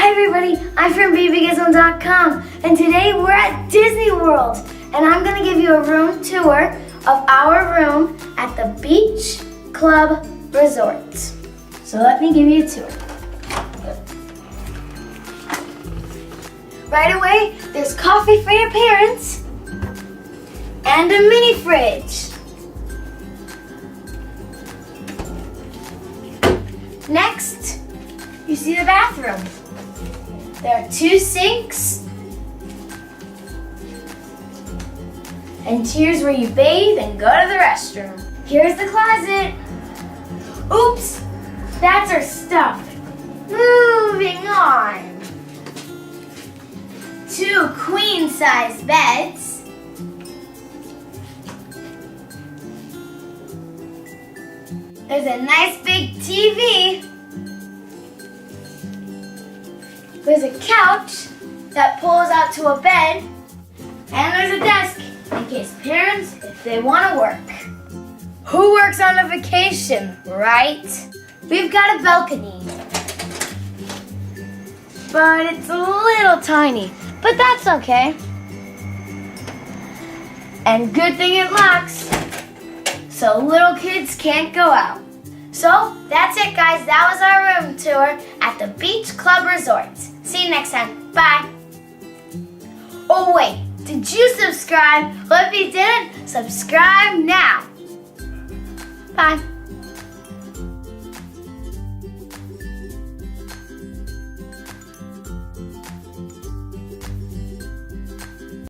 Hi everybody, I'm from BBGizmo.com and today we're at Disney World and I'm going to give you a room tour of our room at the Beach Club Resort. So let me give you a tour. Right away, there's coffee for your parents and a mini fridge. Next, you see the bathroom. There are 2 sinks. And here's where you bathe and go to the restroom. Here's the closet. Oops, that's our stuff. Moving on. 2 queen-size beds. There's a nice big TV. There's a couch that pulls out to a bed. And there's a desk in case parents, if they want to work. Who works on a vacation, right? We've got a balcony. But it's a little tiny, but that's okay. And good thing it locks, so little kids can't go out. So that's it, guys. That was our room tour at the Beach Club Resort. See you next time. Bye. Oh wait, did you subscribe? Well, if you didn't, subscribe now. Bye.